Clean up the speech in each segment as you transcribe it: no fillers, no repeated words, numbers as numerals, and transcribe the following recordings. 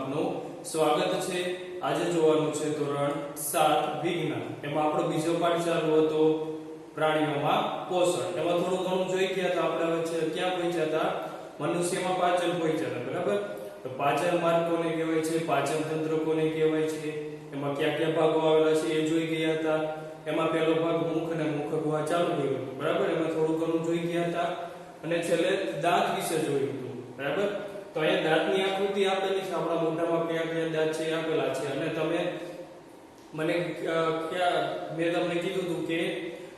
આપનું સ્વાગત છે। આજે જોવાનું છે ધોરણ 7 વિજ્ઞાન। એમાં આપણો બીજો પાઠ ચાલુ હતો પ્રાણીઓમાં પોષણ। એમાં થોડું ઘણું જોઈ ગયા તો આપણે હવે ક્યાં પહોંચ્યા હતા? મનુષ્યમાં પાચન પહોંચ્યા હતા, બરાબર? તો પાચન માર્ગ કોને કહેવાય છે, પાચન તંત્ર કોને કહેવાય છે, એમાં કયા કયા ભાગો આવેલા છે એ જોઈ ગયા હતા। એમાં પહેલો ભાગ મુખ અને મુખ ગુહા ચાલુ ગયો હતો, બરાબર? એમાં થોડું ઘણું જોઈ ગયા હતા અને છેલ્લે દાંત વિશે જોયું હતું, બરાબર? તો અહીંયા દાંતની આકૃતિ આપેલી છે, આપણા મોઢામાં કયા કયા દાંત છે આપેલા છે અને તમે મને મેં તમને કીધું હતું કે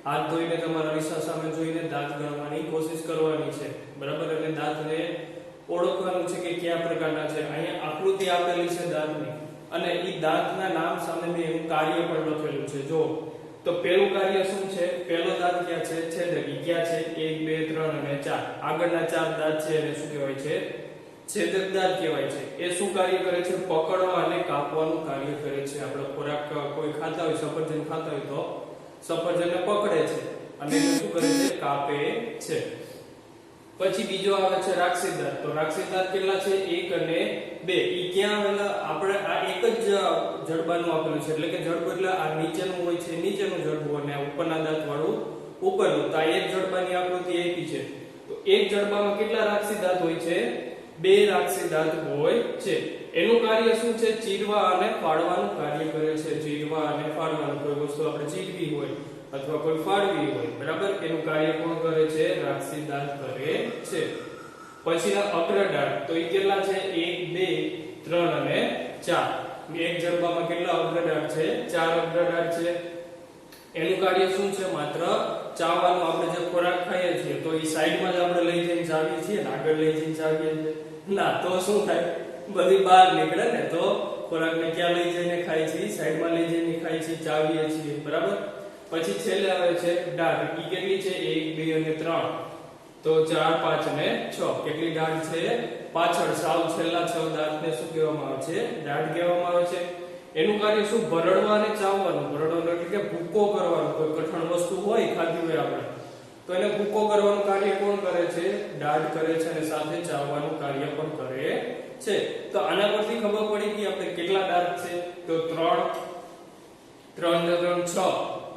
હાથ ધોઈને તમારા અરીસા સામે જોઈને દાંત ગણવાની કોશિશ કરવાની છે, બરાબર? એટલે દાંતને ઓળખવાનું છે કે કયા પ્રકારના છે। અહીંયા આકૃતિ આપેલી છે દાંતની અને એ દાંતના નામ સામે મેં એનું કાર્ય પણ લખેલું છે। જો તો પહેલું કાર્ય શું છે? પહેલો દાંત ક્યાં છે? છેદક। ઈ ક્યાં છે? 1 2 3 અને 4। આગળના 4 દાંત છે એને શું કહેવાય છે? છેદક દાંત કહેવાય છે। એ શું કાર્ય કરે છે? પકડવા અને કાપવાનું કાર્ય કરે છે। આપણે ખોરાક કોઈ ખાતા હોય, સફરજન ખાતા હોય તો સફરજનને પકડે છે અને એને શું કરે છે? કાપે છે। પછી બીજો આવે છે રાક્ષસી દાંત। તો રાક્ષસી દાંત કેટલા છે? 1 અને 2। ઈ ક્યાં આવેલા? આપણે આ એક જ જડબાનું આપેલું છે, એટલે કે જડબું એટલે આ નીચેનું હોય છે નીચેનું જડબું અને આ ઉપરના દાંત વાળું ઉપરનું। તો આ એક જડબાની આકૃતિ આપી છે। તો એક જડબામાં કેટલા રાક્ષસી દાંત હોય છે? 2 રાક્ષસી દાંત હોય છે। એનું કાર્ય શું છે? ચીરવા અને ફાડવાનું કાર્ય કરે છે। ચીરવા અને ફાડવાનું, કોઈ વસ્તુ આપણે ચીરવી હોય અથવા કોઈ ફાડવી હોય, બરાબર? એનું કાર્ય કોણ કરે છે? રાક્ષસી દાંત કરે છે। પછીના અગ્રદાંત, તો એ કેટલા છે? 1 2 3 અને 4। એક જડબામાં કેટલા અગ્રદાંત છે? 4 અગ્રદાંત છે। એનું કાર્ય શું છે? માત્ર ચાવવાનું। આપણે જે ખોરાક ખાઈએ છીએ તો એ સાઈડમાં જ આપણે લઈ જઈને ચાવીએ છીએ ને આગળ લઈ જઈને ચાવીએ છીએ ના, તો શું થાય? બધી બહાર નીકળે ને। તો ખોરાકને ક્યાં લઈ જઈને ખાય છે? સાઈડમાં લઈ જઈને ખાય છે, ચાવીએ છીએ, બરાબર? પછી છેલ્લે આવે છે દાઢ। ઈ કેટલી છે? 1 2 અને 3, તો 4 5 અને 6। કેટલી દાઢ છે? પાછળ સાવ છેલ્લા 6 દાંતને શું કહેવામાં આવે છે? દાઢ કહેવામાં આવે છે। એનું કાર્ય શું? ભરડવા અને ચાવવાનું। ભરડવાનું એટલે કે ભૂકો કરવાનું। કોઈ કઠણ વસ્તુ હોય ખાધી હોય આપણે તો એને ભૂકો કરવાનું કાર્ય કોણ કરે છે? દાઢ કરે છે અને સાથે ચાવવાનું કાર્ય પણ કરે છે। તો આના પરથી ખબર પડી કે આપણે કેટલા દાંત છે? તો 3 3 ને 3 6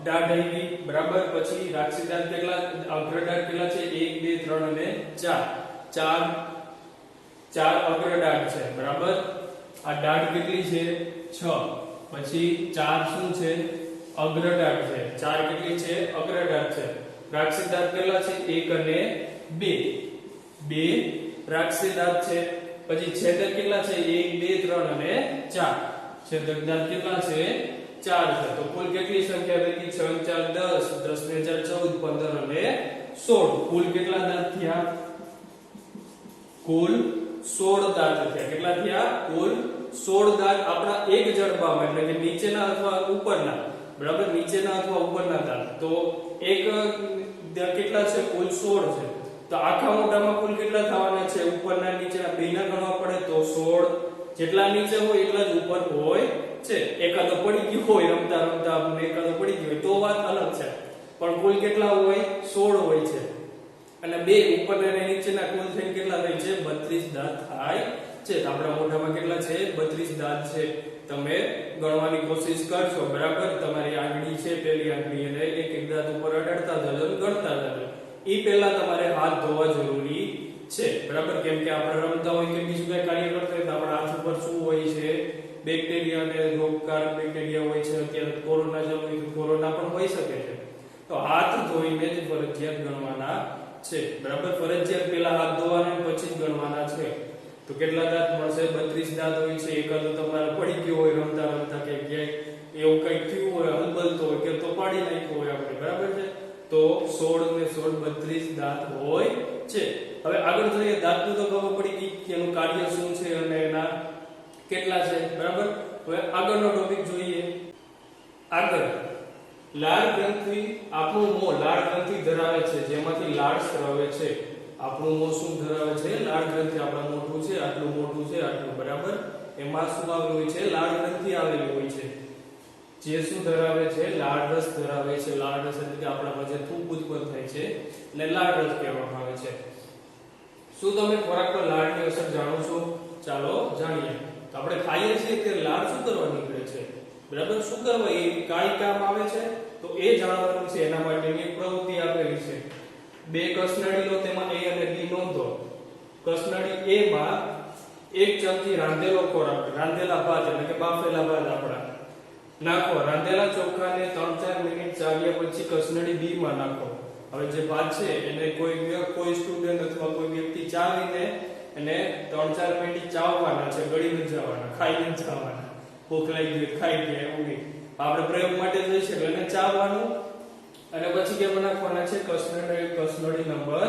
દાઢ આવી, બરાબર? પછી રાક્ષસી દાંત કેટલા? અગ્રદાંત કેટલા છે? 1 2 3 અને 4 4 અગ્રદાંત છે, બરાબર? આ દાઢ કેટલી છે? 6। પછી 4 શું છે? અગ્રદાંત છે। 4 કેટલી છે? અગ્રદાંત છે। રાક્ષસી દાંત કેટલા છે? 1 અને 2 2 રાક્ષસી દાંત છે। પછી છેદક કેટલા છે? 1 2 3 અને 4। છેદક દાંત કેટલા છે? 4 છે। તો કુલ કેટલી સંખ્યા થઈ? 6 4 10 10 ને 4 14 15 અને 16। કુલ કેટલા દાંત થયા? કુલ 16 દાંત થયા। કેટલા થયા? કુલ 16 દાંત આપણા એક જડબામાં, એટલે કે નીચેના અથવા ઉપરના, બરાબર? નીચેના અથવા ઉપરના દાંત। તો એક કેટલા છે? કુલ 16 છે। તો આખા મોઢામાં કુલ કેટલા થવાના છે? ઉપરના નીચેના બેના ગણવા પડે તો 16। જેટલા નીચે હોય એટલા જ ઉપર હોય છે। એકાદો પડી ગયો હોય રમતા રમતા, આપણે એકાદો પડી ગયો હોય તો વાત અલગ છે, પણ કુલ કેટલા હોય? 16 હોય છે। અને બે ઉપરના અને નીચેના કુલ થઈને કેટલા થાય છે? 32 દાંત થાય છે। તો આપણા મોઢામાં કેટલા છે? 32 દાંત છે। તમે ગણવાની કોશિશ કરશો, બરાબર? તમારી આંગળી છે, પહેલી આંગળી, અને એક એક દાંત ઉપર અડાડતા જજો, ગણતા જજો। ઈ પહેલા તમારે હાથ ધોવા જરૂરી છે, બરાબર? કેમ કે આપણે રમતા હોય કે બીજું કઈ કાર્ય કરતા હોય તો આપણા હાથ ઉપર શું હોય છે? બેક્ટેરિયા અને રોગકારક બેક્ટેરિયા હોય છે। અત્યારે કોરોના જેવું હોય તો કોરોના પણ હોઈ શકે છે। તો હાથ ધોઈને જ ફરજિયાત ગણવાના છે, બરાબર? ફરજિયાત પહેલા હાથ ધોવાના પછી જ ગણવાના છે। તો કેટલા દાંત મળશે? 32 દાંત હોય છે। એકાદો તમારે પડી ગયો હોય રમતા રમતા કે ક્યાંય એવું કઈ થયું હોય, હલબલતો હોય કે તો પાડી નાખ્યો હોય આપણે, બરાબર છે? તો 16 ને 16 32 દાંત હોય છે। હવે આગળ જોઈએ, દાંતનું તો ખબર પડી ગઈ કે એનું કાર્ય શું છે અને એના કેટલા છે, બરાબર? હવે આગળનો ટોપિક જોઈએ। આગળ લાળ ગ્રંથિ। આપણું મોં લાળ ગ્રંથિ ધરાવે છે, જેમાંથી લાળ સ્રવે છે। આપણું મોં શું ધરાવે છે? લાળ ગ્રંથિ। આપણા મોઢું છે આટલું મોટું છે આટલું, બરાબર? એમાં શું આવેલું હોય છે? લાળ ગ્રંથિ આવેલી હોય છે, જે શું ધરાવે છે? લાળ રસ ધરાવે છે। લાળ રસ એટલે કે આપણામાં જે થૂંક ઉત્પન્ન થાય છે એટલે લાળ રસ કહેવામાં આવે છે। શું તમે ખોરાક પર લાળની અસર જાણો છો? ચાલો જાણીએ। તો આપણે ખાઈએ છીએ કે લાળ શું કરવા નીકળે છે, બરાબર, શું કરવા એ કાઈ કામ આવે છે, તો એ જાણવાનું છે. એના માટેની એક પ્રવૃત્તિ આપેલી છે. બે કસનળી લો, તેમાં A અને B નોંધો. કસનળી A માં એક ચમચી રાંધેલો ખોરાક, રાંધેલા ભાત એટલે કે બાફેલા ભાત આપણા નાખો. રાંધેલા ચોખાને 3-4 મિનિટ ચાવ્યા પછી કસનળી B માં નાખો. હવે જે ભાત છે એને કોઈ સ્ટુડન્ટ અથવા કોઈ વ્યક્તિ ચાવીને એને 3-4 મિનિટ ચાવવાના છે, ગળી ન જવાના, ખાઈ ન જવાના. ભૂખ લાગી ગઈ ખાઈ ગયા એવું નહીં. આપણે પ્રયોગ માટે જોઈ છે એને ચાવવાનું અને પછી કેમ નાખવાના છે, કસનળી નંબર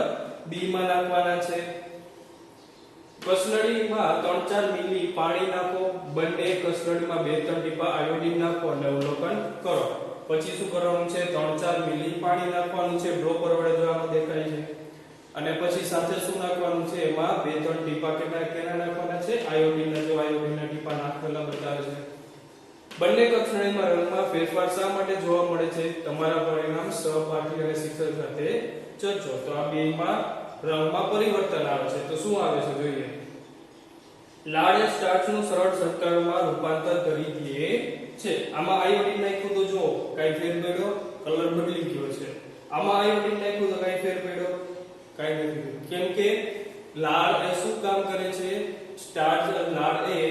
B માં નાખવાના છે. કસનળીમાં 3-4 મિલી પાણી નાખો. બંને કસનળીમાં 2-3 ટીપા આયોડીન નાખો અને અવલોકન કરો. પછી શું કરવાનું છે, 3-4 મિલી પાણી નાખવાનું છે, ડ્રોપર વડે જોવામાં દેખાય છે. અને પછી સાથે શું નાખવાનું છે, એમાં 2-3 ટીપા કેના નાખવાના છે, આયોડીનના. જો આયોડીનના ટીપા નાખેલા બતાવે છે. બંને કસનળીમાં રંગમાં ફેરફાર શા માટે જોવા મળે છે, તમારા પરિણામ સહપાઠી અને શિક્ષક સાથે ચર્ચો. તો આ બેમાં રંગમાં પરિવર્તન આવે છે. તો શું આવે છે જોઈએ. લાળ એ સ્ટાર્ચનું સરળ શર્કરામાં રૂપાંતર કરી દે છે. આમાં આયોડીન નાખ્યું તો જો કઈ ફેર પડ્યો, કલર બદલી ગયો છે. આમાં આયોડીન નાખ્યું તો કઈ ફેર પડ્યો, કઈ નથી. કેમ કે લાળ એ શું કામ કરે છે, સ્ટાર્ચ લાળ એ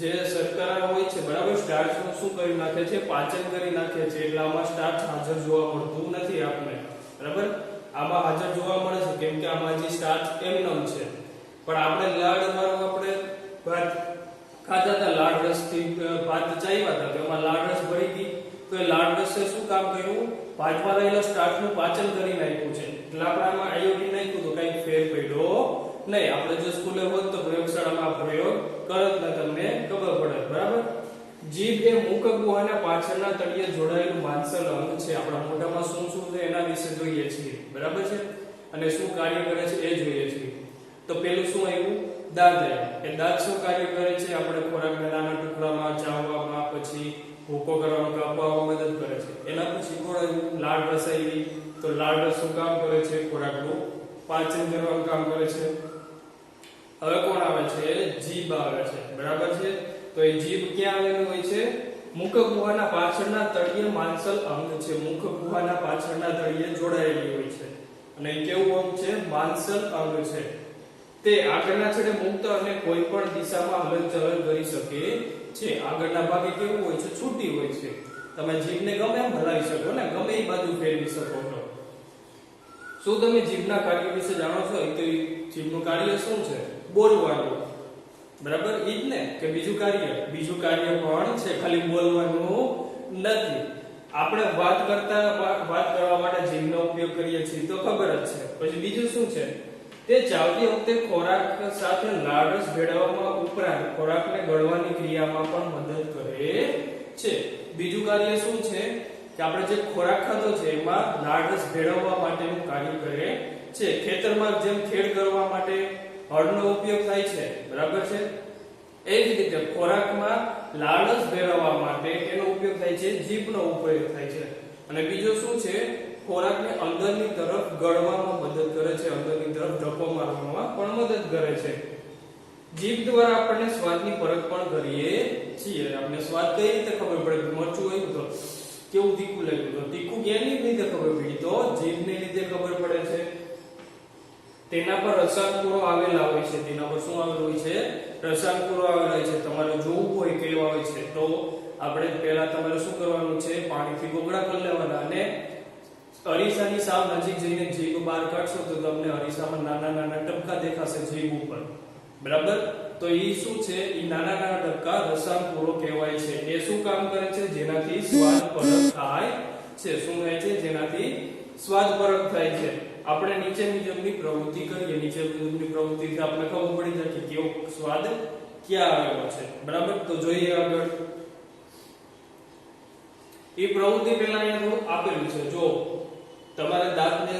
જે શર્કરા હોય છે, બરાબર, સ્ટાર્ચ નું શું કરી નાખે છે, પાચન કરી નાખે છે. એટલે આમાં સ્ટાર્ચ હાજર જોવા મળતું નથી આપણે, બરાબર. આમાં હાજર જોવા મળે છે કેમ કે આમાં જે સ્ટાર્ચ એમનેમ છે. પણ આપણે લાળ વાળું આપણે ભાત ખાતા હતા, લાળ રસ થી ભાત ચાવ્યા હતા, તો એમાં લાળ રસ ભરી ગઈ. તો એ લાળ રસે શું કામ કર્યું, ભાતમાં રહેલા સ્ટાર્ચ નું પાચન કરી નાખ્યું છે. એટલે આપણે આમાં આયોડીન નાખ્યું તો કઈ ફેર પડ્યો નહીં. આપણે જો સ્કૂલે હોત તો પ્રયોગશાળામાં પ્રયોગ કરત ને તમને ખબર પડે, બરાબર. જીભ એ મુખ ગુહાના પાછળના તળિયે જોડાયેલું માંસલ અંગ છે. આપણા મોઢામાં શું શું છે એના વિશે જોઈએ છીએ, બરાબર છે. અને શું કાર્ય કરે છે એ જોઈએ છીએ. તો પેલું શું આવ્યું, દાંત આવ્યા. એ દાંત શું કાર્ય કરે છે, આપણે ખોરાકને નાના ટુકડામાં ચાવવામાં, પછી ભૂકો કરવામાં, કાપવામાં મદદ કરે છે. એના પછી ગોળ લાળ રસ આવી. તો લાળ રસ શું કામ કરે છે, ખોરાકનું પાચન કરવાનું કામ કરે છે. હવે કોણ આવે છે, જીભ આવે છે, બરાબર છે. તો એ જીભ ક્યાં આવેલું હોય છે, મુખ ગુહાના પાછળના તળિયે માંસલ અંગ છે. મુખ ગુહાના પાછળના તળિયે જોડાયેલી હોય છે. અને એ કેવું અંગ છે, માંસલ અંગ છે. તે આગળના છેડે મુક્ત અને કોઈ પણ દિશામાં હલનચલન કરી શકે છે. આગળના ભાગે કેવું હોય છે, છૂટી હોય છે. તમે જીભને ગમે એમ હલાવી શકો ને, ગમે એ બાજુ ફેરવી શકો છો. શું તમે જીભના કાર્ય વિશે જાણો છો? તો જીભનું કાર્ય શું છે, બોલવાનું, બરાબર. ઈ જ ને કે બીજું કાર્ય પણ છે, ખાલી બોલવાનું નથી. આપણે વાત કરવા માટે જીભનો ઉપયોગ કરીએ છીએ તો ખબર જ છે. પછી બીજું શું છે, તે ચાવતી વખતે ખોરાક સાથે લાળ રસ ભેળવવામાં ઉપરાંત ખોરાકને ગળવાની ક્રિયામાં પણ મદદ કરે છે. બીજું કાર્ય શું છે કે આપણે જે ખોરાક ખાધો છે એમાં લાળ રસ ભેળવવા માટેનું કાર્ય કરે છે. ખેતરમાં જેમ ખેડ કરવા માટે હળનો ઉપયોગ થાય છે, બરાબર છે. એ જ રીતે ખોરાકમાં લાળ રસ ભેળવવા માટે એનો ઉપયોગ થાય છે, જીભનો ઉપયોગ થાય છે. અને બીજું શું છે, ખોરાકને અંદરની તરફ ગળવામાં મદદ કરે છે, અંદરની તરફ ધક્કો મારવામાં પણ મદદ કરે છે. જીભ દ્વારા આપણને સ્વાદની પરખ પણ કરીએ છીએ. આપણે સ્વાદ કઈ રીતે ખબર પડે, મરચું આવ્યું તો કેવું તીખું લાગ્યું, તો તીખું કેની રીતે ખબર પડી, તો જીભને લીધે ખબર પડે છે. તેના પર રસાયણકુરો આવેલા હોય છે. તેના પર શું આવેલું હોય છે, રસાયણકુરો આવેલા હોય છે. તમારે જોવું હોય કેવા હોય છે તો આપણે પહેલા તમારે શું કરવાનું છે, પાણીથી કોગળા કરી લેવાના અને અરીસાની સાવ નજીક જઈને જીભ બહાર કાઢશો તો તમને અરીસામાં નાના નાના ટપકા દેખાશે જીભ ઉપર, બરાબર. તો ઈ શું છે, ઈ નાના નાના ટપકા રસાયણકુરો કહેવાય છે. એ શું કામ કરે છે, જેનાથી સ્વાદ પરખ થાય છે. શું થાય છે, જેનાથી સ્વાદ પરખ થાય છે. આપણે નીચે મુજબની પ્રવૃત્તિ કરીએ. નીચે મુજબની પ્રવૃત્તિથી આપણે ખબર પડી જાય કે કેવો સ્વાદ ક્યાં આવેલો છે, બરાબર. તો જોઈએ આગળ. એ પ્રવૃત્તિ પહેલા અહીંયા થોડું આપેલું છે. જો તમારે દાંતને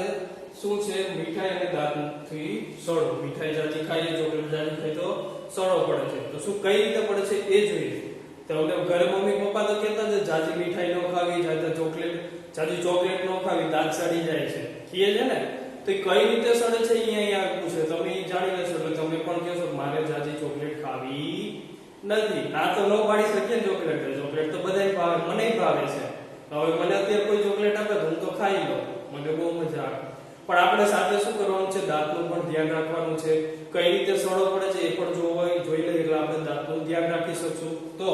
શું છે, મીઠાઈ અને દાંતથી સડો. મીઠાઈ જાજી ખાઈએ, ચોકલેટ જાજી ખાઈએ તો સડો પડે છે. તો શું કઈ રીતે પડે છે એ જોઈએ. તમને ઘરે મમ્મી પપ્પા તો કહેતા જ જાજી મીઠાઈ ન ખાવી, જાજી ચોકલેટ ન ખાવી, દાંત સડી જાય છે, કહે છે ને. તો કઈ રીતે સડે છે અહીંયા આપ્યું છે, તમે જાણી લેશો એટલે તમે પણ કહેશો મારે જાજી ચોકલેટ ખાવી નથી. આ તો ન પાડી શકીએ ને ચોકલેટ. ચોકલેટ તો બધાય ભાવે, મનેય ભાવે છે. હવે મને અત્યારે કોઈ ચોકલેટ આપે તો હું તો ખાઈ લઉં, મને બહુ મજા આવે. પણ આપણે સાથે શું કરવાનું છે? દાંતનું પણ ધ્યાન રાખવાનું છે. કઈ રીતે સડો પડે છે એ પણ જોઈ લઈએ એટલે આપણે દાંતનું ધ્યાન રાખી શકશું. તો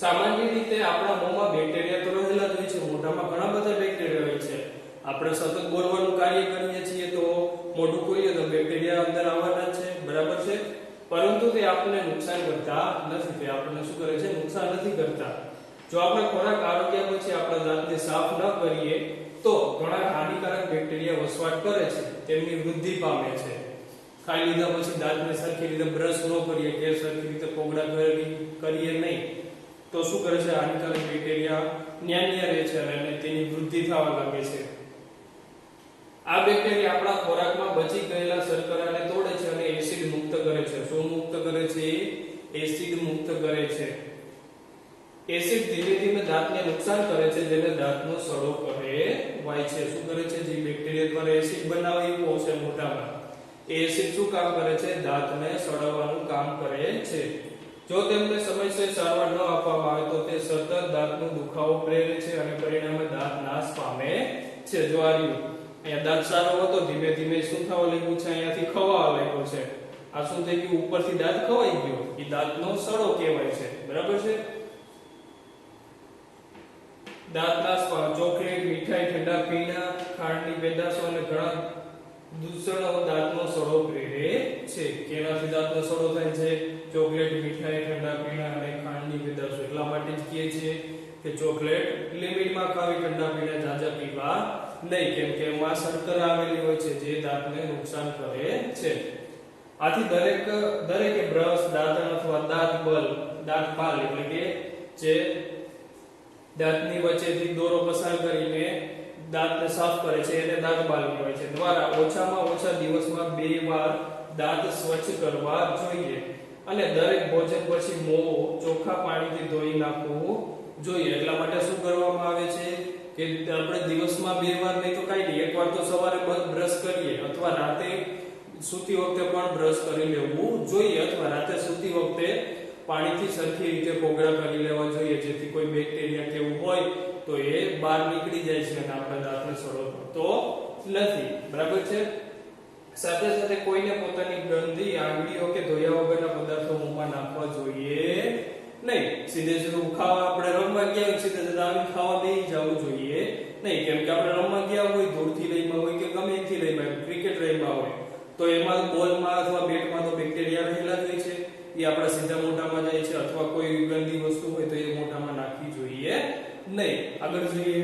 સામાન્ય રીતે આપણા મોંમાં બેક્ટેરિયા તો રહેલા જ હોય છે. મોઢામાં ઘણા બધા બેક્ટેરિયા હોય છે. આપણે સતત બોલવાનું કાર્ય કરીએ છીએ તો મોઢું ખોલીએ તો બેક્ટેરિયા અંદર આવવાના છે, બરાબર છે. પરંતુ તે આપણને નુકસાન કરતા નથી. તે આપણને શું કરે છે? નુકસાન નથી કરતા. જો આપણે ખોરાક આરોગ્ય પછી આપણા દાંતને સાફ ન કરીએ તો ઘણા હાનિકારક બેક્ટેરિયા વસવાટ કરે છે, તેમની વૃદ્ધિ પામે છે. ખાઈ લીધા પછી દાંતને સરખી રીતે બ્રશ ન કરીએ કે સરખી રીતે કોગળા કરીએ નહીં તો શું કરે છે? હાનિકારક બેક્ટેરિયા ન્યા રહે છે અને તેની વૃદ્ધિ થવા લાગે છે. આ બેક્ટેરિયા આપણા ખોરાકમાં બચી ગયેલા શર્કરાને તોડે છે અને એસિડ મુક્ત કરે છે. શું મુક્ત કરે છે? એસિડ મુક્ત કરે છે. એસિડ ધીમે ધીમે દાંતને નુકસાન કરે છે, જેને દાંતનો સડો કહેવાય છે. શું કરે છે? જે બેક્ટેરિયા દ્વારા એસિડ બનાવ્યું છે મોઢામાં, એ એસિડ શું કામ કરે છે? દાંતને સડાવવાનું કામ કરે છે. જો તેમને સમયસર સારવાર ન આપવામાં આવે તો તે સતત દાંતનો દુખાવો પ્રેરે છે અને પરિણામે દાંત નાશ પામે છે. જો આ રહ્યું અહીંયા દાંત સારો હતો, ધીમે ધીમે શું થવા લાગ્યું છે? અહીંયાથી ખવાવા લાગ્યો છે. આ શું થઈ ગયું? ઉપરથી દાંત ખવાઈ ગયો. એ દાંતનો સડો કહેવાય છે, બરાબર છે. દાંત નાશ પામે. ચોકલેટ, મીઠાઈ, ઠંડા પીણા, ખાંડની પેદાશો અને ઘણા દૂષણો દાંતનો સડો પ્રેરે છે. કેનાથી દાંતનો સડો થાય છે? ચોકલેટ, મીઠાઈ, ઠંડા પીણા અને ખાંડની પેદાશો. એટલા માટે જ કહે છે કે ચોકલેટ લિમિટમાં ખાવી, ઠંડા પીણા ઝાઝા પીવા નહીં, કેમ કે એમાં શર્કરા આવેલી હોય છે જે દાંતને નુકસાન કરે છે. આથી દરેકે બ્રશ, દાંતણ અથવા દાંતપાલ એટલે કે જે દાંતની વચ્ચેથી દોરો પસાર કરીને દાંતને સાફ કરે છે એને દાંતપાલ કહેવાય છે. દ્વારા ઓછામાં ઓછા દિવસમાં 2 વાર દાંત સ્વચ્છ કરવા જોઈએ અને દરેક ભોજન પછી મોં ચોખ્ખા પાણીથી ધોઈ નાખવું જોઈએ. એટલા માટે શું કરવામાં આવે છે કે આપણે દિવસમાં 2 વાર નહીં તો કાઈ નહીં, એકવાર તો સવારે બ્રશ કરીએ અથવા રાતે સૂતી વખતે પણ બ્રશ કરી લેવું જોઈએ અથવા રાતે સૂતી વખતે પાણીથી સરખી રીતે કોગળા કરી લેવા જોઈએ, જેથી કોઈ બેક્ટેરિયા કે એવું હોય તો એ બહાર નીકળી જાય છે અને આપણા દાંતને સડો પડતો નથી, બરાબર છે. સાથે સાથે કોઈને પોતાની ગંદી આંગળીઓ કે ધોયા વગરના પદાર્થો મોંમાં નાખવા જોઈએ નહીં. સીધું ખાવા આપણે રમવા ગયા હોય સીધા આવી ખાવા બેસી જવું જોઈએ નહીં, કેમ કે આપણે રમવા ગયા હોય, દૂરથી રમ્યા હોય કે ગમે ત્યાંથી રમ્યા, ક્રિકેટ રમ્યા હોય તો એમાં બોલમાં અથવા બેટમાં તો બેક્ટેરિયા રહેલા જ હોય છે. એ આપણા સીધા મોઢામાં જાય છે અથવા કોઈ ગંદી વસ્તુ હોય તો એ મોઢામાં નાખવી જોઈએ નહીં. આગળ જોઈએ.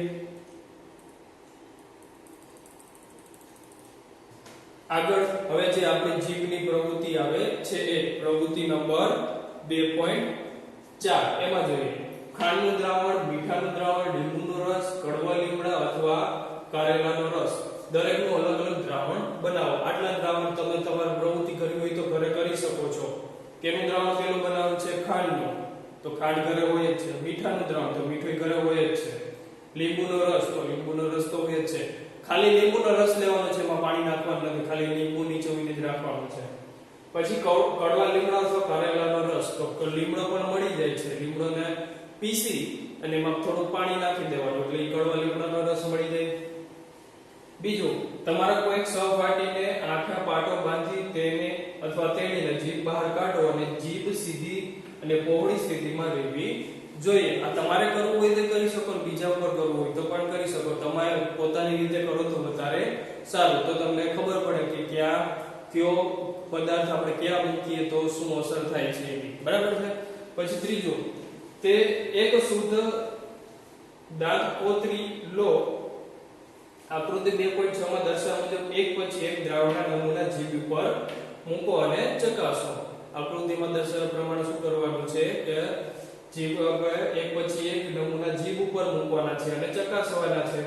આગળ હવે જે આપણી જીભની પ્રવૃત્તિ આવે છે એ પ્રવૃત્તિ નંબર 2.4 એમાં જોઈએ. ખાંડનું દ્રાવણ, મીઠાનું દ્રાવણ, લીંબુનો રસ, કડવા લીમડા અથવા કારેલાનો રસ, દરેકનું અલગ અલગ દ્રાવણ બનાવો. આટલા દ્રાવણ તમે તમારી પ્રવૃત્તિ કરવી હોય તો ઘરે કરી શકો છો. કેનું દ્રાવણ પેલું બનાવવું છે? ખાંડનું, તો ખાંડ ઘરે હોય જ છે. મીઠાનું દ્રાવણ તો મીઠું ઘરે હોય જ છે. લીંબુનો રસ તો લીંબુનો રસ તો હોય જ છે. ખાલી લીંબુનો રસ લેવાનો છે, એમાં પાણી નાખવાનું નથી, ખાલી લીંબુ નીચોવીને જ રાખવાનું છે. પછી કડવા લીમડા અથવા કારેલાનો રસ, તો લીમડો પણ મળી જાય છે. લીમડોને પીસી અને એમાં થોડું પાણી નાખી દેવાનું એટલે કડવા લીમડાનો રસ મળી જાય. બીજું, તમારા કોઈ સહપાઠીને આંખના પાટો બાંધી તેને અથવા તેણીને જીભ બહાર કાઢો અને જીભ સીધી અને પહોળી સ્થિતિમાં રહેવી જોઈએ. આ તમારે કરવું હોય તો કરી શકો, બીજા ઉપર કરવું હોય તો પણ કરી શકો. તમારે પોતાની રીતે કરો તો વધારે સારું, તો તમને ખબર પડે કે ક્યાં કયો પદાર્થ આપણે ક્યાં મૂકીએ તો શું અસર થાય છે એની, બરાબર છે. પછી ત્રીજું, તે એક શુદ્ધ દાંત કોતરી લો. આકૃતિ 2.6 માં દર્શાવ્યા મુજબ એક પછી એક દ્રાવણના નમૂના જીભ ઉપર મૂકો અને ચકાસો. આકૃતિમાં દર્શાવ્યા પ્રમાણે શું કરવાનું છે કે જીભ પર એક પછી એક નમૂના જીભ ઉપર મૂકવાના છે અને ચકાસવાના છે.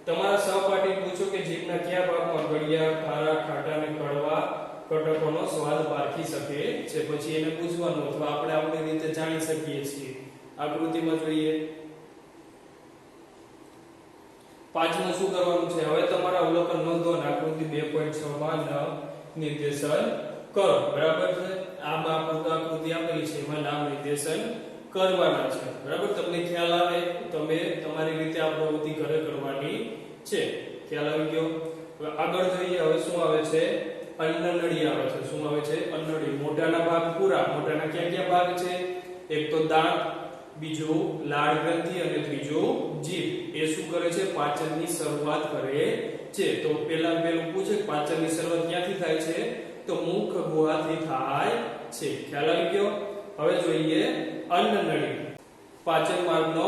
તમારા સહપાઠીને પૂછો કે જીભના કયા ભાગમાં ગળિયા, ખારા, ખાટા અને કડવા ઘટકોનો સ્વાદ પારખી શકે છે. પછી એને પૂછવાનું અથવા આપણે આપણી રીતે જાણી શકીએ છીએ. આકૃતિમાં જોઈએ. પાંચમું શું કરવાનું છે? હવે તમારા અવલોકન નોંધો અને આકૃતિ 2.6 માં નિર્દેશન કરો, બરાબર છે. આ આકૃતિ આપેલી છે એમાં નામ નિર્દેશન કરવાના છે બરાબર તમને ખ્યાલ આવે તમે તમારી રીતે આ પ્રવૃત્તિ ઘરે કરવાની છે ખ્યાલ આવી ગયો હવે આગળ જોઈએ હવે શું આવે છે અન્નનળી આવે છે શું આવે છે અન્નનળી મોઢાના ભાગ પૂરા મોઢાના ક્યાં ક્યાં ભાગ છે એક તો દાંત બીજું લાળ ગ્રંથિ અને ત્રીજું જીભ એ શું કરે છે પાચનની શરૂઆત કરે છે તો પેલું પૂછે પાચનની શરૂઆત ક્યાંથી થાય છે તો મુખ ગુહાથી થાય છે ખ્યાલ આવી ગયો હવે જોઈએ અન્નનળી પાચન માર્ગનો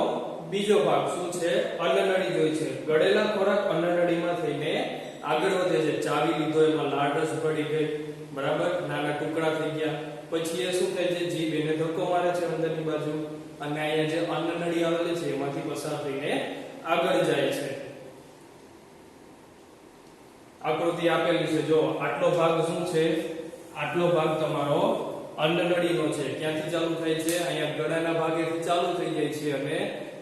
બીજો ભાગ શું છે અન્નનળી જોઈ છે ગળેલા ખોરાક અન્નનળીમાં થઈને આગળ વધે છે ચાવી લીધો એમાં લાળરસ ભળી ગઈ બરાબર નાના ટુકડા થઈ ગયા પછી એ શું થાય છે જીભ એને ધક્કો મારે છે અંદરની બાજુ અને અહીંયા જે અન્નનળી આવેલી છે એમાંથી પસાર થઈને આગળ જાય છે આકૃતિ આપેલી છે જો આટલો ભાગ શું છે આટલો ભાગ તમારો અન્નનળીનો છે ક્યાંથી ચાલુ થાય છે અહીંયા ગળાના ભાગેથી ચાલુ થઈ જાય છે અને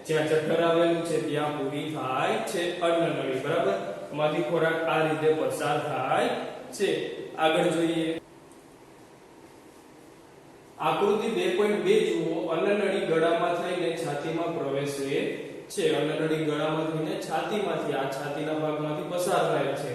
જ્યાં જઠર આવેલું છે ત્યાં પૂરી થાય છે અન્નનળી બરાબર એમાંથી ખોરાક આ રીતે પસાર થાય છે આગળ જોઈએ આકૃતિ 2.2 જુઓ અન્નનળી ગળામાં થઈને છાતીમાં પ્રવેશે છે અન્નનળી ગળામાં થઈને છાતીમાંથી આ છાતીના ભાગમાંથી પસાર થાય છે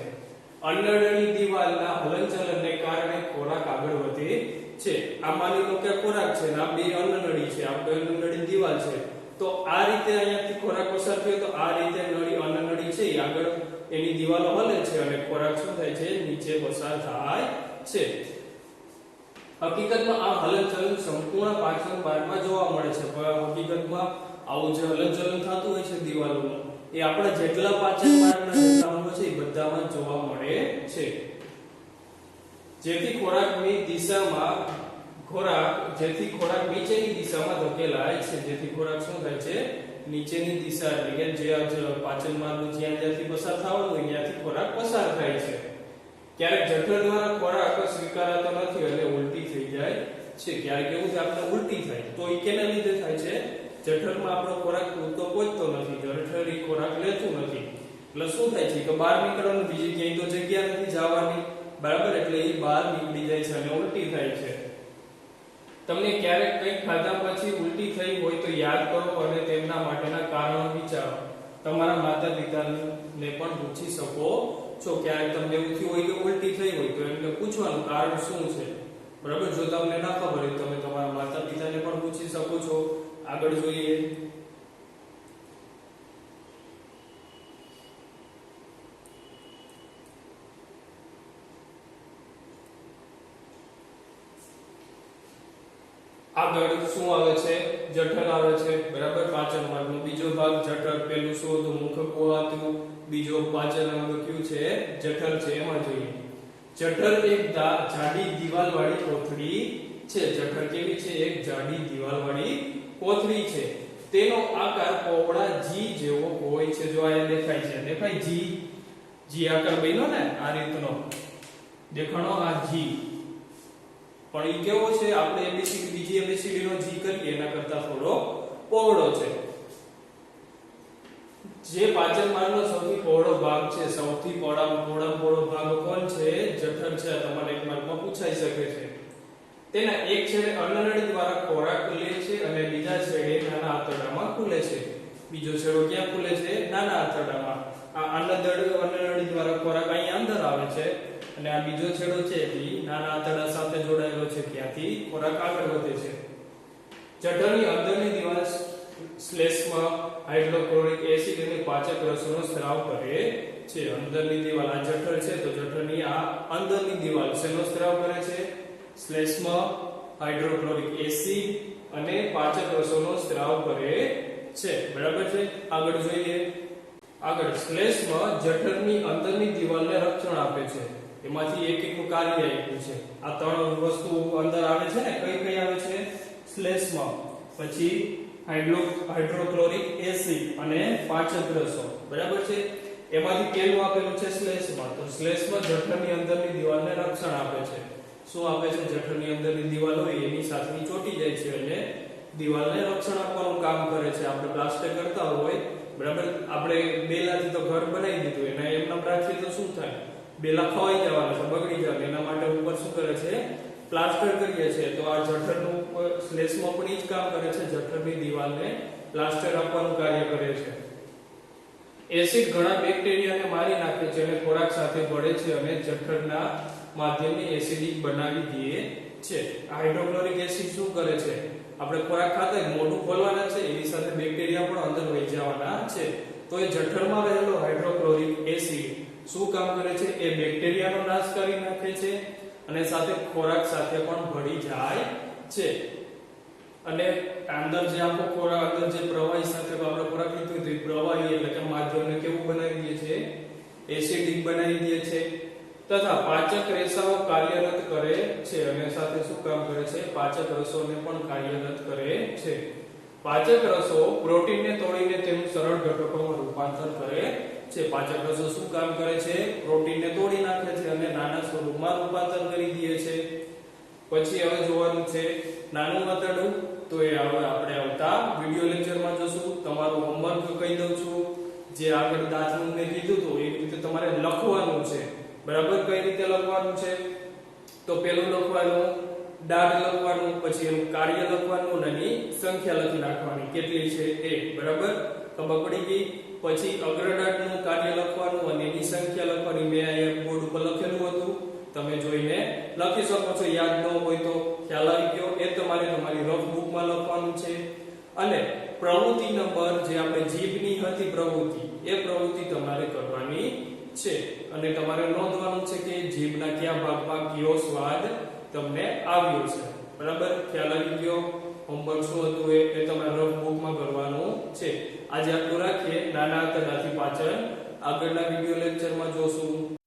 અન્નનળી દિવાલના હલનચલનને કારણે ખોરાક આગળ વધે છે આ માની લો કે ખોરાક છે અને આ બે અન્નનળી છે આ બે અન્નનળી દિવાલ છે તો આ રીતે અહીંયાથી ખોરાક પસાર થયો તો આ રીતે નળી અન્નનળી છે આગળ એની દિવાલો હલે છે અને ખોરાક શું થાય છે નીચે પસાર થાય છે હકીકતમાં આ હલનચલન સંપૂર્ણ પાચન માર્ગમાં જોવા મળે છે પણ હકીકતમાં આવું જે હલનચલન થતું હોય છે દિવાલોનું એ આપણા જેટલા પાચન માર્ગના જેટલા અંગો છે એ બધામાં જોવા મળે છે જેથી ખોરાકની દિશામાં જેથી ખોરાક નીચેની દિશામાં ધકેલાય છે જેથી ખોરાક શું થાય છે નીચેની દિશા એટલે કે જે પાચન માર્ગ જ્યાંથી પસાર થવાનો હોય ત્યાંથી ખોરાક પસાર થાય છે ક્યારેક જઠર દ્વારા ખોરાક સ્વીકારાતો નથી એટલે ઉલટી થઈ જાય છે ક્યારેક એવું છે આપણે ઉલટી થાય તો એ કેના લીધે થાય છે જઠરમાં આપણો ખોરાક પૂરતો પહોંચતો નથી જઠર એ ખોરાક લેતું નથી એટલે શું થાય છે કે બહાર નીકળવાનું બીજી ક્યાંય તો જગ્યા નથી જવાની બરાબર એટલે એ બહાર નીકળી જાય છે અને ઉલટી થાય છે તમને ક્યારેક કંઈક ખાધા પછી ઉલટી થઈ હોય તો યાદ કરો અને તેમના માટેના કારણો વિચારો તમારા માતા પિતાને પણ પૂછી શકો છો ક્યારેક તમને એવું થયું હોય કે ઉલટી થઈ હોય તો એમને પૂછવાનું કારણ શું છે બરાબર જો તમને ના ખબર હોય તમે તમારા માતા પિતાને પણ પૂછી શકો છો આગળ જોઈએ આગળ શું આવે છે જઠર આવે છે બરાબર પાચન માર્ગનો બીજો ભાગ જઠર પેલું શું હતું મુખ ગુહાતું બીજો પાચન અંગ કયું છે જઠર છે એમાં જોઈએ જઠર એક જાડી દિવાલવાળી કોથળી છે જઠર કેવી છે એક જાડી દિવાલવાળી કોથળી છે તેનો આકાર પોપડા જી જેવો હોય છે જો આ દેખાય છે દેખાય જી આકાર બન્યો ને આ રીતનો દેખાણો આ જી પણ ઈ કેવો છે આપણે એબીસીડી બીજી એબીસીડી નો જી કરીએ એના કરતા થોડો પહોળો છે જે પાચન માર્ગનો સૌથી પહોળો ભાગ છે સૌથી પહોળો ભાગ કોણ છે જઠર છે તમારે એક માર્કમાં પૂછાઈ શકે છે તેના એક છેડે અન્નનળી દ્વારા ખોરાક લે છે અને બીજા છેડે નાના આંતરડામાં ખુલે છે બીજો છેડો ક્યાં ખુલે છે નાના આંતરડામાં આ અન્નનળી દ્વારા ખોરાક અહીં અંદર આવે છે અને આ બીજો છેડો છે એ નાના આંતરડા સાથે જોડાયેલો છે ત્યાંથી ખોરાક આગળ વધે છે જઠરની અંદરની દિવાલ શ્લેષ્મા હાઇડ્રોક્લોરિક એસિડ અને પાચક રસોનો સ્ત્રાવ કરે છે અંદરની દિવાલ આ જઠર છે તો જઠરની આ અંદરની દિવાલ શેનો સ્ત્રાવ કરે છે શ્લેષ્મા હાઇડ્રોક્લોરિક એસિડ અને પાચક રસોનો સ્ત્રાવ કરે છે બરાબર છે આગળ જોઈએ આગળ શ્લેષ્મા જઠરની અંદરની દિવાલને રક્ષણ આપે છે એમાંથી એક એક કાર્ય આપ્યું છે આ ત્રણ વસ્તુ અંદર આવે છે ને કઈ કઈ આવે છે શ્લેષ્મા પછી હાઇડ્રોક્લોરિક એસિડ અને પાચક રસો બરાબર છે એમાંથી પેલું આપેલું છે શ્લેષ્મા તો શ્લેષ્મા જઠરની અંદરની દિવાલને રક્ષણ આપે છે શું આપે છે જઠરની અંદરની દિવાલ હોય એની સાથે ચોંટી જાય છે અને દિવાલને રક્ષણ આપવાનું કામ કરે છે આપણે પ્લાસ્ટર કરતા હોય બરાબર આપણે બેલાથી તો ઘર બનાવી દીધું એના એમના રાખીએ તો શું થાય બેલા ખવાઈ જવાના છે બગડી જવાના એના માટે ઉપર શું કરે છે પ્લાસ્ટર કરીએ છીએ તો આ જઠરનું શ્લેષ્મ પણ ઈ જ કામ કરે છે, જઠરની દિવાલને પ્લાસ્ટર આપવાનું કાર્ય કરે છે. એસિડ ઘણા બેક્ટેરિયાને મારી નાખે છે અને ખોરાક સાથે ભળે છે અને જઠરના માધ્યમને એસિડિક બનાવી દે છે. હાઇડ્રોક્લોરિક એસિડ શું કરે છે? આપણે ખોરાક ખાતા મોઢું ખોલવાના છે, એની સાથે બેક્ટેરિયા પણ અંદર વહી જવાના છે. તો એ જઠરમાં રહેલો હાઇડ્રોક્લોરિક એસિડ શું કામ કરે છે? એ બેક્ટેરિયાનો નાશ કરી નાખે છે અને સાથે ખોરાક સાથે પણ ભળી જાય છે. અને અંદર જે આખો ખોરાક અંદર જે પ્રવાહી સાથે આપણે ખોરાક લીધો તો પ્રવાહી એટલે કે માધ્યમને કેવું બનાવી દે છે? એસિડિક બનાવી દે છે. તથા પાચક રેસાઓ કાર્યરત કરે છે અને સાથે શું કામ કરે છે? પાચક રસોને પણ કાર્યરત કરે છે. પાચક રસો પ્રોટીનને તોડીને તેનું સરળ ઘટકોમાં રૂપાંતર કરે છે. પાચક રસો શું કામ કરે છે? પ્રોટીનને તોડી નાખે છે અને નાના સ્વરૂપમાં રૂપાંતર કરી દે છે. પછી હવે જોવાનું છે નાનું આંતરડું, તો એ હવે આપણે આવતા વિડિયો લેક્ચરમાં જોશું. તમારું હોમવર્ક કહી દઉં છું, જે આગળ દાખલું મેં કીધું તો એ રીતે તમારે લખવાનું છે. બરાબર? કઈ રીતે લખવાનું છે? તો પેલું લખવાનું દાઢ લખવાનું, પછી એનું કાર્ય લખવાનું અને એની સંખ્યા લખી નાખવાની કેટલી છે એ. બરાબર? ખબર પડી ગઈ? પછી અગ્રદાઢનું કાર્ય લખવાનું અને એની સંખ્યા લખવાની. મેં અહીંયા બોર્ડ ઉપર લખેલું હતું, તમે જોઈને લખી શકો છો. યાદ ન હોય તો ખ્યાલ આવી ગયો. એ તમારે તમારી રફ બુકમાં લખવાનું છે. અને પ્રવૃત્તિ નંબર જે આપણે જીભની હતી પ્રવૃત્તિ, એ પ્રવૃત્તિ તમારે કરવાની છે અને તમારે નોંધવાનું છે કે જીભના કયા ભાગમાં કયો સ્વાદ તમને આવ્યો છે. બરાબર? ખ્યાલ આવી ગયો? હોમવર્ક શું હતું એ તમારે રફ બુકમાં કરવાનું છે. આજે આટલું રાખીએ. નાના આંતરડાથી પાચન આગળના વિડિયો લેક્ચરમાં જોશું.